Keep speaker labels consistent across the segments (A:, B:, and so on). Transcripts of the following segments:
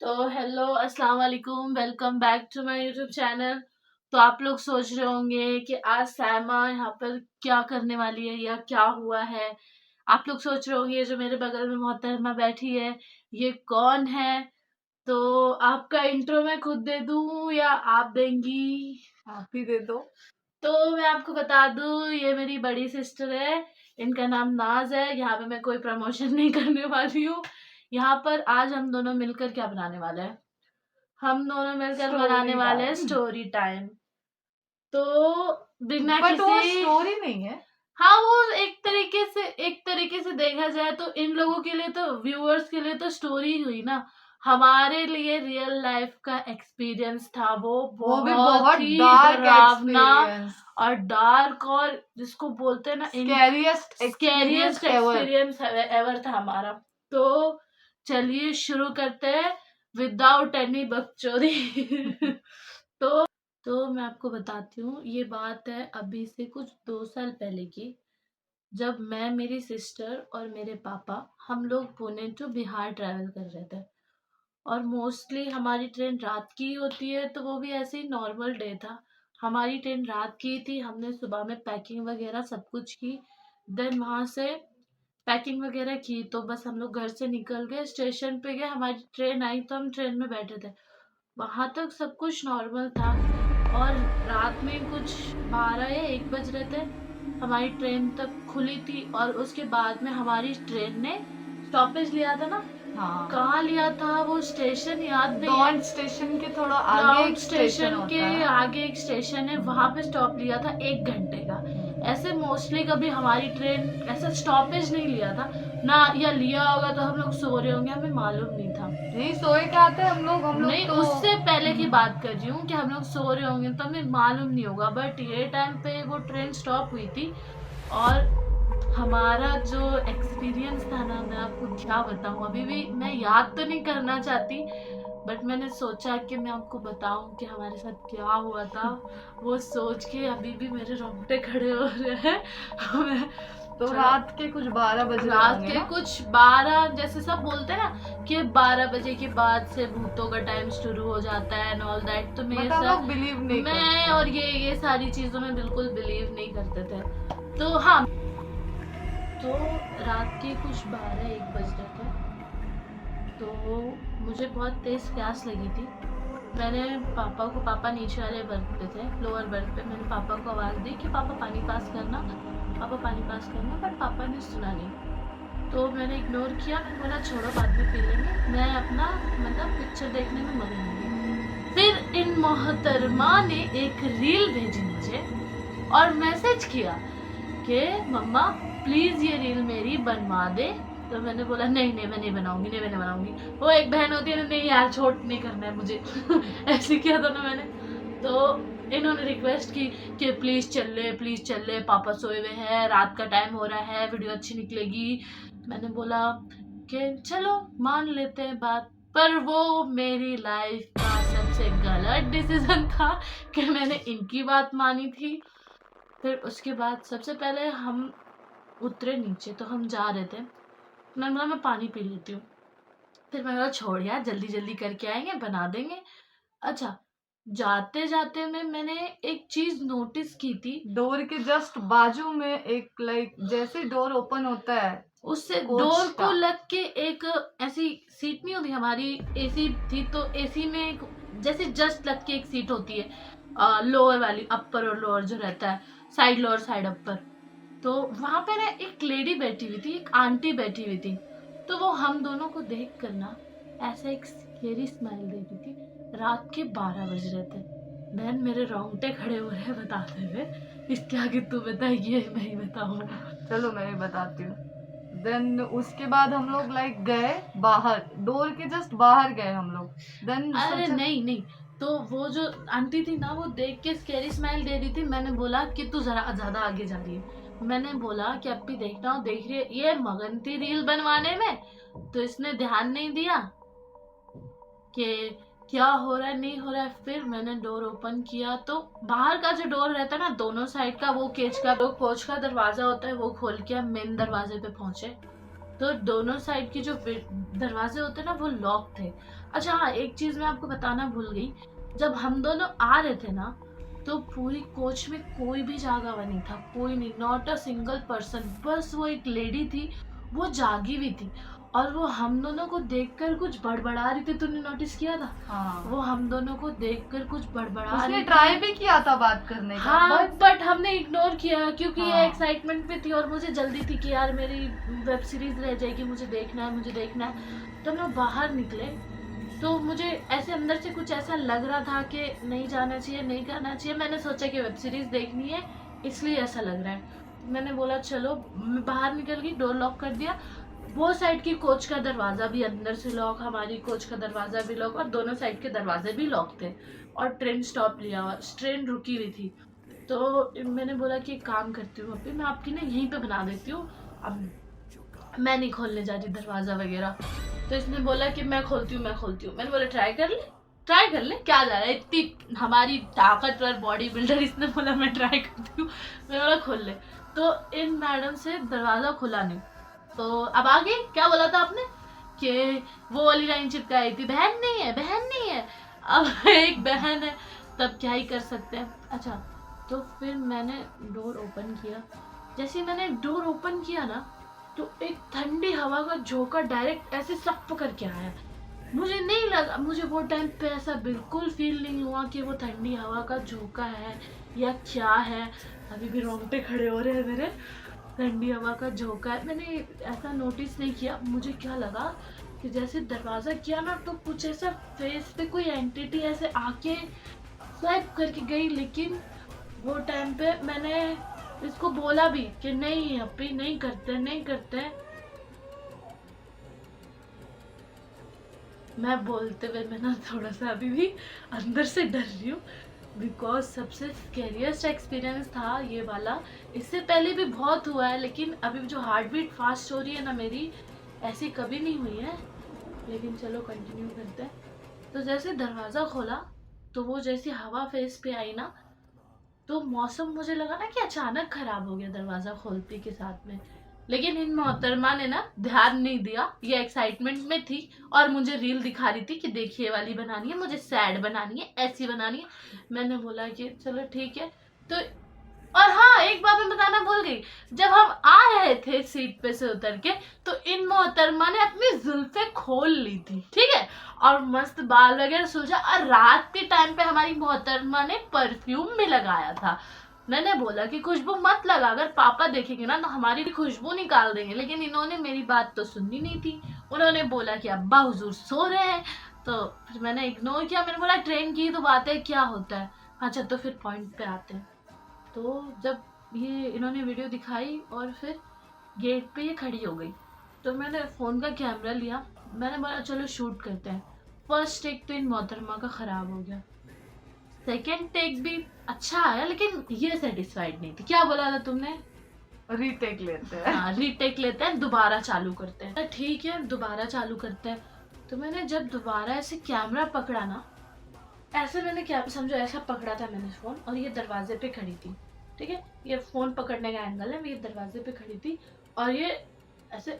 A: तो हेलो अस्सलाम वालेकुम, welcome back to my YouTube channel. तो आप लोग सोच रहे होंगे कि आज सैमा यहाँ पर क्या करने वाली है या क्या हुआ है। आप लोग सोच रहे होंगे जो मेरे बगल में मोहतरमा बैठी है ये कौन है। तो आपका इंट्रो मैं खुद दे दूं या आप देंगी?
B: आप ही दे दो।
A: तो मैं आपको बता दूं ये मेरी बड़ी सिस्टर है, इनका नाम नाज है। यहाँ पे मैं कोई प्रमोशन नहीं करने वाली हूँ। यहाँ पर आज हम दोनों मिलकर क्या बनाने वाले हैं, हम दोनों मिलकर बनाने
B: स्टोरी
A: वाले हैं
B: टाइम।
A: Story time. तो बिना
B: बट वो
A: किसी,
B: स्टोरी नहीं है।
A: हाँ वो एक तरीके से देखा जाए तो इन लोगों के लिए तो व्यूअर्स के लिए तो स्टोरी हुई ना। हमारे लिए रियल लाइफ का एक्सपीरियंस था वो
B: वो भी
A: बहुत
B: बहुत
A: ही
B: डार्क
A: डरावना
B: एक्सपीरियंस,
A: और डार्क और जिसको बोलते हैं ना
B: scariest
A: scariest
B: experience ever.
A: Experience ever था हमारा। तो चलिए शुरू करते हैं विदाउट एनी बकचोदी। तो मैं आपको बताती हूँ, ये बात है अभी से कुछ 2 साल पहले की, जब मैं, मेरी सिस्टर और मेरे पापा हम लोग पुणे टू बिहार ट्रैवल कर रहे थे। और मोस्टली हमारी ट्रेन रात की ही होती है, तो वो भी ऐसे ही नॉर्मल डे था। हमारी ट्रेन रात की थी, हमने सुबह में पैकिंग वगैरह सब कुछ की। देन वहाँ से पैकिंग वगैरह की तो बस हम लोग घर से निकल गए, स्टेशन पे गए, हमारी ट्रेन आई तो हम ट्रेन में बैठे थे। वहां तक सब कुछ नॉर्मल था। और रात में कुछ 12 या 1 बज रहे थे, हमारी ट्रेन तक खुली थी। और उसके बाद में हमारी ट्रेन ने स्टॉपेज लिया था ना।
B: हाँ,
A: कहाँ लिया था वो स्टेशन याद नहीं है।
B: डॉन स्टेशन के थोड़ा आगे
A: डाउन
B: एक स्टेशन
A: स्टेशन के
B: होता है।
A: आगे एक स्टेशन है, वहां पे स्टॉप लिया था 1 घंटे का। ऐसे मोस्टली कभी हमारी ट्रेन ऐसा स्टॉपेज नहीं लिया था ना, या लिया होगा तो हम लोग सो रहे होंगे, हमें मालूम नहीं था।
B: नहीं, सोए के आते हम लोग
A: नहीं,
B: तो
A: उससे पहले की बात कर रही हूँ कि हम लोग सो रहे होंगे तो हमें मालूम नहीं होगा, बट ये टाइम पे वो ट्रेन स्टॉप हुई थी। और हमारा जो एक्सपीरियंस था ना, मैं आपको क्या बताऊँ, अभी भी मैं याद तो नहीं करना चाहती, बट मैंने सोचा कि मैं आपको बताऊं कि हमारे साथ क्या हुआ था। वो सोच के अभी भी मेरे रोंगटे खड़े हो रहे हैं। मैं
B: तो
A: चलो,
B: रात के कुछ 12 बज रहे
A: रात
B: होंगे
A: के
B: ना।
A: कुछ 12, जैसे सब बोलते हैं ना कि 12 बजे के बाद से भूतों का टाइम शुरू हो जाता है एंड ऑल दैट। तो मेरे
B: बट हम लोग
A: साथ,
B: बिलीव नहीं
A: मैं
B: करते।
A: और ये सारी चीजों में बिल्कुल बिलीव नहीं करते थे। तो हाँ, तो रात के कुछ 12-1 बज रहे थे, तो मुझे बहुत तेज प्यास लगी थी। मैंने पापा को, पापा नीचे वाले बर्थ पे थे, लोअर बर्थ पे, मैंने पापा को आवाज़ दी कि पापा पानी पास करना, पापा पानी पास करना, बट पापा ने सुना नहीं। तो मैंने इग्नोर किया, मैंने बोला छोड़ो बाद में पी लेंगे, मैं अपना मतलब पिक्चर देखने में मगन हूँ। फिर इन मोहतरमा ने एक रील भेजी मुझे और मैसेज किया कि मम्मा प्लीज ये रील मेरी बनवा दे। तो मैंने बोला नहीं नहीं, मैं नहीं बनाऊंगी, नहीं मैंने बनाऊंगी। वो एक बहन होती है ना, नहीं यार छोड़, नहीं करना है मुझे। ऐसे किया था ना मैंने। तो इन्होंने रिक्वेस्ट की कि प्लीज चल ले, पापा सोए हुए हैं, रात का टाइम हो रहा है, वीडियो अच्छी निकलेगी। मैंने बोला कि चलो मान लेते हैं बात। पर वो मेरी लाइफ का सबसे गलत डिसीजन था कि मैंने इनकी बात मानी थी। फिर उसके बाद सबसे पहले हम उतरे नीचे, तो हम जा रहे थे, मैंने बोला मैं पानी पी लेती हूँ। फिर मैंने बोला छोड़ यार, जल्दी जल्दी करके आएंगे, बना देंगे। अच्छा, जाते जाते में मैंने एक चीज नोटिस की थी।
B: डोर के जस्ट बाजू में एक जैसे डोर ओपन होता है
A: उससे
B: कोच
A: डोर को
B: का।
A: लग के एक ऐसी सीट नहीं होती, हमारी एसी थी तो एसी में एक जैसे जस्ट लग के एक सीट होती है, लोअर वाली, अपर और लोअर जो रहता है, साइड लोअर साइड अपर। तो वहां पे ना एक लेडी बैठी हुई थी, एक आंटी बैठी हुई थी। तो वो हम दोनों को देख कर ना ऐसा एक स्केरी स्माइल दे रही थी। रात के 12 बज रहे थे। बहन मेरे रोंगटे खड़े हो रहे हैं बताते हुए, इसके आगे तू बता, ये मैं ही बताऊंगा।
B: चलो मैं ही बताती हूँ। देन उसके बाद हम लोग गए बाहर, डोर के जस्ट बाहर गए हम लोग। देन
A: अरे
B: सोचा
A: नहीं नहीं, तो वो जो आंटी थी ना, वो देख के स्केरी स्माइल दे रही थी। मैंने बोला कि तू जरा ज्यादा आगे जा रही है। मैंने बोला कि अब भी देखना हो, देख रही है ये मगन थी रील बनवाने में, तो इसने ध्यान नहीं दिया कि क्या हो रहा है नहीं हो रहा है। फिर मैंने डोर ओपन किया तो बाहर का जो डोर रहता है ना दोनों साइड का, वो केज का, वो कोच का दरवाजा होता है, वो खोल के हम मेन दरवाजे पे पहुंचे। तो दोनों साइड के जो दरवाजे होते हैं ना वो लॉक थे। अच्छा हाँ, एक चीज मैं आपको बताना भूल गई। जब हम दोनों आ रहे थे ना, तो पूरी कोच में कोई भी जागा हुआ नहीं था, कोई नहीं, नॉट अ सिंगल पर्सन। बस वो एक लेडी थी, वो जागी हुई थी, और वो हम दोनों को देखकर कुछ बड़बड़ा रही थी। तूने नोटिस किया था?
B: हाँ,
A: वो हम दोनों को देखकर कुछ बड़बड़ा
B: उसने
A: रही
B: ट्राई
A: थी।
B: भी किया था बात करने का,
A: हाँ, बट हमने इग्नोर किया क्योंकि ये
B: हाँ।
A: एक्साइटमेंट में थी और मुझे जल्दी थी कि यार मेरी वेब सीरीज रह जाएगी, मुझे देखना है, मुझे देखना है। तो हम लोग बाहर निकले, तो मुझे ऐसे अंदर से कुछ ऐसा लग रहा था कि नहीं जाना चाहिए, नहीं करना चाहिए। मैंने सोचा कि वेब सीरीज देखनी है, इसलिए ऐसा लग रहा है। मैंने बोला चलो, मैं बाहर निकल गई, डोर लॉक कर दिया। वो साइड की कोच का दरवाजा भी अंदर से लॉक, हमारी कोच का दरवाजा भी लॉक, और दोनों साइड के दरवाजे भी लॉक थे। और ट्रेन स्टॉप लिया हुआ, ट्रेन रुकी हुई थी। तो मैंने बोला कि एक काम करती हूँ, अभी मैं आपकी ना यहीं पे बना देती हूँ, अब मैं नहीं खोलने जा रही दरवाजा वगैरह। तो इसने बोला कि मैं खोलती हूँ, मैं खोलती हूँ। मैंने बोला ट्राई कर ले, ट्राई कर ले, क्या जा रहा है, इतनी हमारी ताकतवर बॉडी बिल्डर। इसने बोला मैं ट्राई करती हूँ। मैंने बोला खोल ले। तो इन मैडम से दरवाजा खुला नहीं। तो अब आगे क्या बोला था आपने कि वो वाली लाइन चिपकाई थी, बहन नहीं है, बहन नहीं है। अब एक बहन है, तब क्या ही कर सकते हैं। अच्छा, तो फिर मैंने डोर ओपन किया। जैसे ही मैंने डोर ओपन किया ना, तो एक ठंडी हवा का झोंका डायरेक्ट ऐसे सप करके आया। मुझे नहीं लगा, मुझे वो टाइम पे ऐसा बिल्कुल फील नहीं हुआ कि वो ठंडी हवा का झोंका है या क्या है। अभी भी रोंगटे खड़े हो रहे हैं मेरे। ठंडी हवा का झोंका है, मैंने ऐसा नोटिस नहीं किया। मुझे क्या लगा कि जैसे दरवाजा किया ना, तो कुछ ऐसा फेस पे कोई एंटिटी ऐसे आके स्वाइप करके गई। लेकिन वो टाइम पे मैंने इसको बोला भी कि नहीं अभी नहीं करते, नहीं करते। मैं बोलते हुए मैं ना थोड़ा सा अभी भी अंदर से डर रही हूँ, बिकॉज सबसे स्कैरियस्ट एक्सपीरियंस था ये वाला। इससे पहले भी बहुत हुआ है, लेकिन अभी जो हार्ट बीट फास्ट हो रही है ना मेरी, ऐसी कभी नहीं हुई है। लेकिन चलो कंटिन्यू करते हैं। तो जैसे दरवाज़ा खोला, तो वो जैसी हवा फेस पे आई ना, तो मौसम मुझे लगा ना कि अचानक खराब हो गया दरवाजा खोलते के साथ में। लेकिन इन मोहतरमा ने ना ध्यान नहीं दिया, ये एक्साइटमेंट में थी और मुझे रील दिखा रही थी कि देखिए वाली बनानी है, मुझे सैड बनानी है, ऐसी बनानी है। मैंने बोला कि चलो ठीक है। तो और हाँ, एक बात मैं बताना भूल गई। जब हम आ रहे थे सीट पे से उतर के, तो इन मोहतरमा ने अपनी जुल्फे खोल ली थी, ठीक है, और मस्त बाल वगैरह सुलझा। और रात के टाइम पे हमारी मोहतरमा ने परफ्यूम भी लगाया था। मैंने बोला कि खुशबू मत लगा, अगर पापा देखेंगे ना तो हमारी खुशबू निकाल देंगे। लेकिन इन्होंने मेरी बात तो सुननी नहीं थी। उन्होंने बोला कि अब्बा हुजूर सो रहे हैं। तो फिर मैंने इग्नोर किया। मैंने बोला ट्रेन की तो बात है, क्या होता है। अच्छा, तो फिर पॉइंट पे आते हैं। तो जब ये इन्होंने वीडियो दिखाई और फिर गेट पे ये खड़ी हो गई, तो मैंने फ़ोन का कैमरा लिया। मैंने बोला चलो शूट करते हैं। फर्स्ट टेक तो इन मोहतरमा का ख़राब हो गया, सेकंड टेक भी अच्छा आया, लेकिन ये सेटिस्फाइड नहीं थी। क्या बोला था तुमने?
B: रीटेक लेते हैं।
A: हाँ, रीटेक लेते हैं, दोबारा चालू करते हैं। ठीक है, दोबारा चालू करते हैं। तो मैंने जब दोबारा ऐसे कैमरा पकड़ा ना, ऐसे मैंने क्या समझो, ऐसा पकड़ा था मैंने फ़ोन, और ये दरवाजे पे खड़ी थी, ठीक है, ये फ़ोन पकड़ने का एंगल है, मैं ये दरवाजे पे खड़ी थी। और ये ऐसे,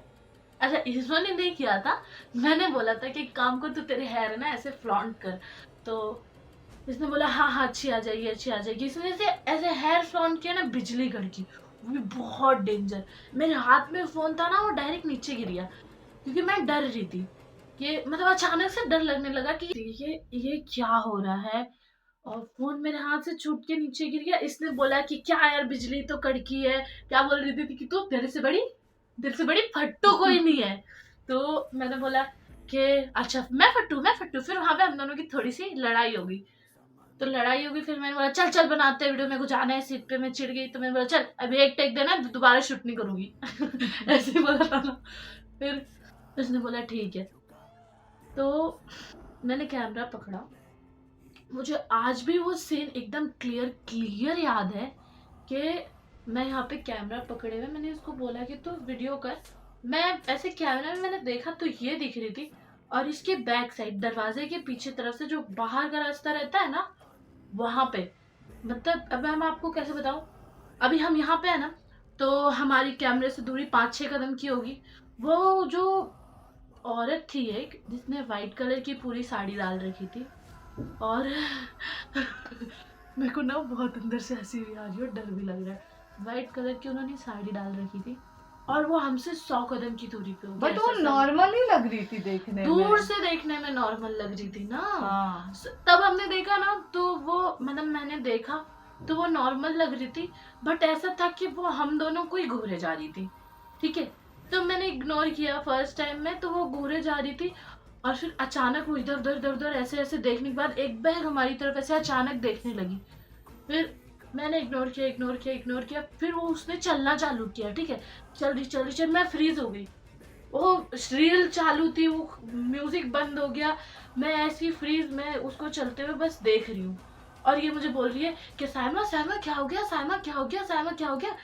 A: अच्छा इन्होंने नहीं किया था, मैंने बोला था कि एक काम कर, तू तेरे हेयर है ना ऐसे फ्लॉन्ट कर। तो इसने बोला हाँ हाँ अच्छी आ जाएगी, अच्छी आ जाएगी। इसने ऐसे ऐसे हेयर फ्लॉन्ट किया ना, बिजली कड़की, वो भी बहुत डेंजर। मेरे हाथ में फ़ोन था ना, वो डायरेक्ट नीचे गिर गया, क्योंकि मैं डर रही थी। ये मतलब अचानक से डर लगने लगा कि ये क्या हो रहा है। और फोन मेरे हाथ से छूट के नीचे गिर गया। इसने बोला कि क्या यार, बिजली तो कड़की है, क्या बोल रही थी कि तू तेरे से बड़ी फट्टू कोई नहीं है। तो मैंने बोला कि अच्छा मैं फट्टू। फिर वहां पे हम दोनों की थोड़ी सी लड़ाई होगी। तो लड़ाई होगी, फिर मैंने बोला चल चल बनाते हैं वीडियो, मेरे को जाना है सीट पे। मैं चिढ़ गई, तो मैंने बोला चल अभी एक टेक देना, दोबारा शूट नहीं करूंगी। ऐसे ही बोला था ना। फिर उसने बोला ठीक है। तो मैंने कैमरा पकड़ा। मुझे आज भी वो सीन एकदम क्लियर याद है कि मैं यहाँ पे कैमरा पकड़े हुए, मैंने उसको बोला कि तू वीडियो कर। मैं ऐसे कैमरा में मैंने देखा तो ये दिख रही थी, और इसके बैक साइड दरवाजे के पीछे तरफ से जो बाहर का रास्ता रहता है ना, वहां पे, मतलब अब मैं आपको कैसे बताऊं, अभी हम यहाँ पे है ना, तो हमारी कैमरे से दूरी 5-6 कदम की होगी। वो जो औरत थी एक, जिसने वाइट कलर की पूरी साड़ी डाल रखी थी, और मेरे को ना बहुत अंदर से हंसी भी आ रही है और डर भी लग रहा है। वाइट कलर की उन्होंने साड़ी डाल रखी थी और वो हमसे 100 कदम की दूरी पे होगी।
B: बट वो
A: ऐसा सब
B: नॉर्मल ही लग रही थी देखने में।
A: दूर से देखने में नॉर्मल लग रही थी ना।
B: हाँ।
A: तब हमने देखा ना तो वो मतलब मैंने देखा तो वो नॉर्मल लग रही थी, बट ऐसा था कि वो हम दोनों को ही घूरे जा रही थी। ठीक है, तो मैंने इग्नोर किया फर्स्ट टाइम में, तो वो घूरे जा रही थी और फिर अचानक वो इधर उधर इधर उधर ऐसे ऐसे देखने के बाद एक बैग हमारी तरफ ऐसे अचानक देखने लगी। फिर मैंने इग्नोर किया इग्नोर किया इग्नोर किया, फिर वो उसने चलना चालू किया। ठीक है, चल रही चल, मैं फ्रीज हो गई। वो रील चालू थी, वो म्यूजिक बंद हो गया, मैं ऐसी फ्रीज में उसको चलते हुए बस देख रही हूँ। और ये मुझे बोल रही है कि साइमा साइमा क्या हो गया, साइमा क्या हो गया, साइमा क्या हो गया।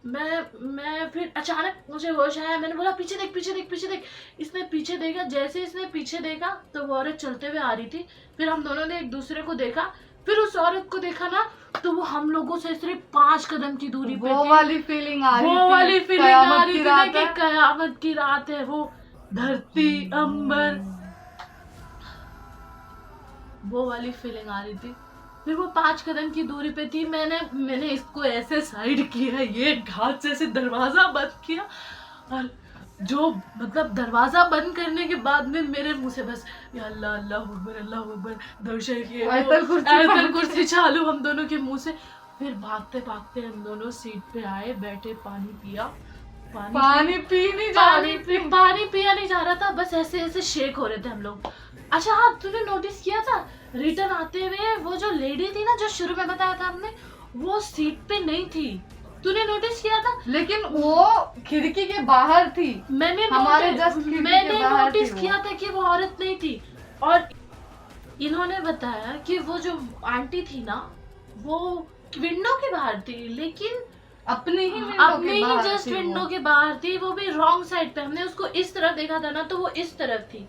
A: मैं फिर अचानक मुझे होश आया, मैंने बोला पीछे देख पीछे देख पीछे देख। इसने पीछे देखा, जैसे इसने पीछे देखा तो वो औरत चलते हुए आ रही थी। फिर हम दोनों ने एक दूसरे को देखा, फिर उस औरत को देखा ना तो वो हम लोगों से सिर्फ 5 कदम की दूरी पे
B: वो
A: थी।
B: वाली फीलिंग आ रही थी,
A: वो वाली फीलिंग आ
B: कयामत
A: रही
B: की
A: थी ना
B: रात
A: कि
B: है।
A: कयामत की रात है। वो धरती अंबर, वो वाली फीलिंग आ रही थी। फिर वो 5 कदम की दूरी पे थी। मैंने इसको ऐसे साइड किया, ये घात से ऐसे दरवाजा बंद किया, और जो मतलब दरवाजा बंद करने के बाद में मेरे मुंह से बस या अल्लाह अल्लाह अकबर दर्शन किए, आयतल कुर्सी चालू हम दोनों के मुंह से। फिर भागते भागते हम दोनों सीट पे आए, बैठे, पानी पिया।
B: पानी पी नहीं जा रही थी।
A: पानी पिया नहीं जा रहा था, बस ऐसे ऐसे शेक हो रहे थे हम लोग। अच्छा हाँ, तूने नोटिस किया था रिटर्न आते हुए वो जो लेडी थी ना, जो शुरू में बताया था हमने, वो सीट पे नहीं थी। तूने नोटिस किया था?
B: लेकिन वो खिड़की के बाहर थी। हमारे जस्ट खिड़की
A: मैंने
B: के बाहर
A: नोटिस
B: थी
A: किया था कि वो औरत नहीं थी। और इन्होंने बताया कि वो जो आंटी थी ना, वो विंडो के बाहर थी, लेकिन
B: अपने ही
A: जस्ट विंडो के बाहर थी, वो भी रॉन्ग साइड पे। हमने उसको इस तरफ देखा था ना, तो वो इस तरफ थी।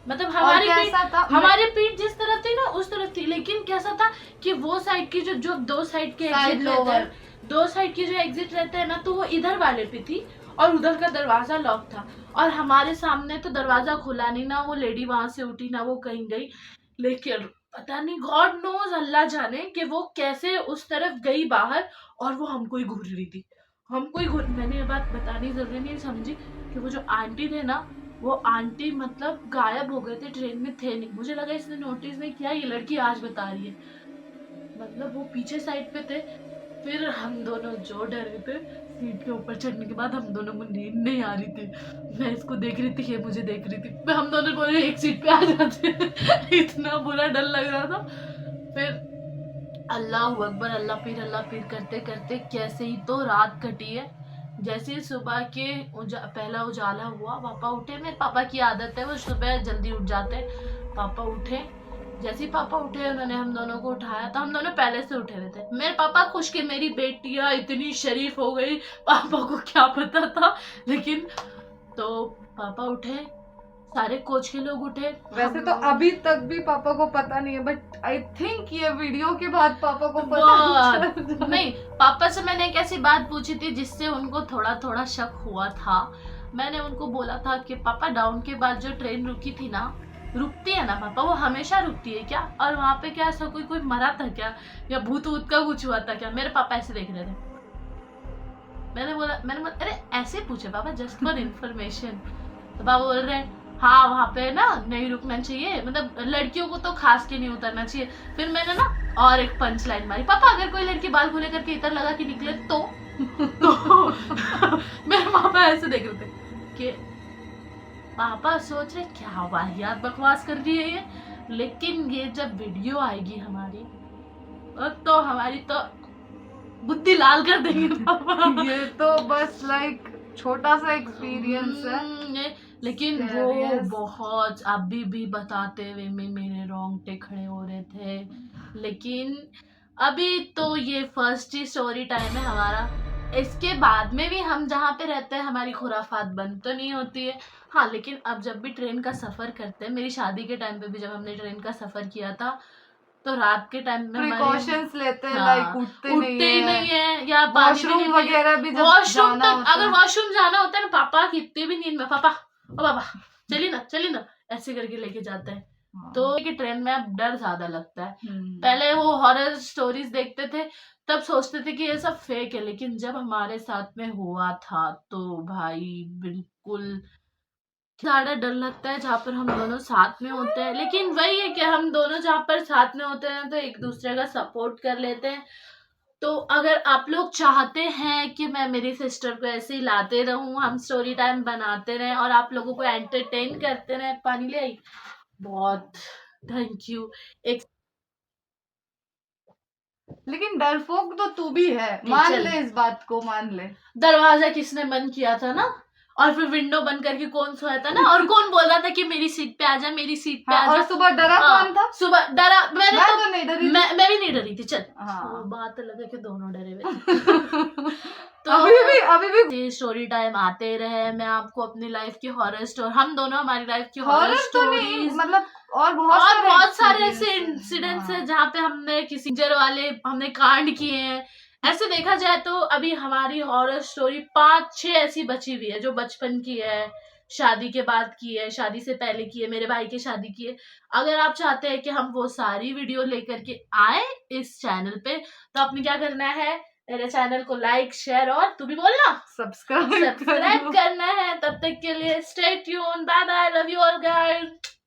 A: मतलब हमारी पीठ जिस तरफ थी ना उस तरफ थी, लेकिन कैसा था कि वो साइड की जो दो साइड के एग्जिट रहते हैं, दो साइड की जो एग्जिट रहते हैं ना, तो वो इधर वाले पे थी और उधर का दरवाजा लॉक था। और हमारे सामने तो दरवाजा खुला नहीं, ना वो लेडी वहां से उठी ना वो कहीं गई। लेकिन पता नहीं, गॉड नोज, अल्लाह जाने कि वो कैसे उस तरफ गई बाहर, और वो हमको ही घूर रही थी, हमको ही घूर। मैंने ये बात बतानी जरूरी नहीं समझी कि वो जो आंटी थे ना, वो आंटी मतलब गायब हो गए थे, ट्रेन में थे नहीं। मुझे लगा इसने नोटिस नहीं किया, ये लड़की आज बता रही है। मतलब वो पीछे साइड पे थे। फिर हम दोनों जो डर गए थे, सीट के ऊपर चढ़ने के बाद हम दोनों को नींद नहीं आ रही थी। मैं इसको देख रही थी, ये मुझे देख रही थी, हम दोनों बोले एक सीट पे आ जाते। इतना बुरा डर लग रहा था। फिर अल्लाह पीर करते करते कैसे ही तो रात कटी है। जैसे ही सुबह के पहला उजाला हुआ, पापा उठे। मेरे पापा की आदत है, वो सुबह जल्दी उठ जाते हैं। पापा उठे, जैसे ही पापा उठे उन्होंने हम दोनों को उठाया, तो हम दोनों पहले से उठे हुए थे। मेरे पापा खुश कि मेरी बेटियां इतनी शरीफ हो गई, पापा को क्या पता था। लेकिन तो पापा उठे, सारे कोच के लोग उठे।
B: वैसे तो अभी तक भी पापा को पता नहीं है, बट आई थिंक ये वीडियो के बाद पापा को पता
A: नहीं। पापा से मैंने एक ऐसी बात पूछी थी जिससे उनको थोड़ा थोड़ा शक हुआ था। मैंने उनको बोला था कि पापा, डाउन के बाद जो ट्रेन रुकी थी ना, रुकती है ना पापा, वो हमेशा रुकती है क्या? और वहां पे क्या ऐसा कोई मरा था क्या, या भूत वूत का कुछ हुआ था क्या? मेरे पापा ऐसे देख रहे थे। मैंने बोला अरे ऐसे पूछे पापा, जस्ट फॉर इन्फॉर्मेशन। तो पापा बोल रहे हैं हाँ वहां पे ना नहीं रुकना चाहिए, मतलब लड़कियों को तो खास के नहीं उतरना चाहिए। फिर मैंने ना और एक पंच लाइन मारी, पापा अगर कोई लड़की बाल खुले करके इधर लगा के निकले तो मेरे पापा ऐसे देख रहे थे कि पापा सोच रहे क्या वाहियात बकवास कर रही है ये। लेकिन ये जब वीडियो आएगी हमारी, तो हमारी तो बुद्धि लाल कर देंगे पापा।
B: ये तो बस लाइक छोटा सा एक्सपीरियंस है,
A: लेकिन वो बहुत अभी भी बताते हुए में मेरे रोंगटे खड़े हो रहे थे। लेकिन अभी तो ये फर्स्ट ही स्टोरी टाइम है हमारा। इसके बाद में भी हम जहाँ पे रहते हैं हमारी खुराफात बंद तो नहीं होती है। हाँ, लेकिन अब जब भी ट्रेन का सफर करते हैं, मेरी शादी के टाइम पे भी जब हमने ट्रेन का सफर किया था, तो रात के टाइम में
B: प्रिकॉशंस लेते हैं,
A: हाँ,
B: लाइक उठते
A: ही नहीं है या
B: वॉशरूम वगैरह भी जब
A: वॉशरूम
B: जाना
A: तक,
B: होता
A: अगर
B: है।
A: वॉशरूम जाना होता है ना, पापा कितने भी नींद में, पापा ओ पापा चलिए ना ऐसे करके लेके जाते हैं।
B: हाँ।
A: तो कि ट्रेन में अब डर ज्यादा लगता है।
B: हम्म।
A: पहले वो हॉरर स्टोरीज देखते थे तब सोचते थे कि ये सब फेक है, लेकिन जब हमारे साथ में हुआ था तो भाई बिल्कुल ज्यादा डर लगता है जहाँ पर हम दोनों साथ में होते हैं। लेकिन वही है कि हम दोनों जहाँ पर साथ में होते हैं तो एक दूसरे का सपोर्ट कर लेते हैं। तो अगर आप लोग चाहते हैं कि मैं मेरी सिस्टर को ऐसे ही लाते रहूं, हम स्टोरी टाइम बनाते रहें और आप लोगों को एंटरटेन करते रहें, पानी ले आई, बहुत थैंक यू। एक
B: लेकिन डरपोक तो तू भी है, मान
A: चल।
B: ले इस बात को, मान ले।
A: दरवाजा किसने बंद किया था ना, और फिर विंडो बंद करके कौन सोया था ना, और कौन बोल रहा था कि मेरी सीट पे आजा, मेरी सीट पे
B: हाँ,
A: आजा।
B: और सुबह डरा कौन था?
A: सुबह डरा मैंने
B: मैं
A: तो
B: तो नहीं डरी थी।
A: मैं भी नहीं डरी थी। चल
B: हाँ।
A: वो बात अलग है कि दोनों डरे हुए थे। तो
B: अभी भी
A: स्टोरी टाइम आते रहे, मैं आपको अपनी लाइफ की हॉरर स्टोरी, हम दोनों हमारी लाइफ की
B: हॉरर
A: हॉरर
B: तो नहीं,
A: स्टोरीज,
B: मतलब और
A: बहुत सारे ऐसे
B: experience हैं।
A: इंसिडेंट्स
B: हाँ।
A: हैं जहाँ पे हमने किसी जर वाले हमने कांड किए हैं। ऐसे देखा जाए तो अभी हमारी हॉरर स्टोरी 5-6 ऐसी बची हुई है जो बचपन की है, शादी के बाद की है, शादी से पहले की है, मेरे भाई की शादी की है। अगर आप चाहते हैं कि हम वो सारी वीडियो लेकर के आए इस चैनल पे, तो आपने क्या करना है, मेरे चैनल को लाइक शेयर और तू भी बोलना
B: सब्सक्राइब
A: करना है। तब तक के लिए stay tune, bye bye, love you all guys.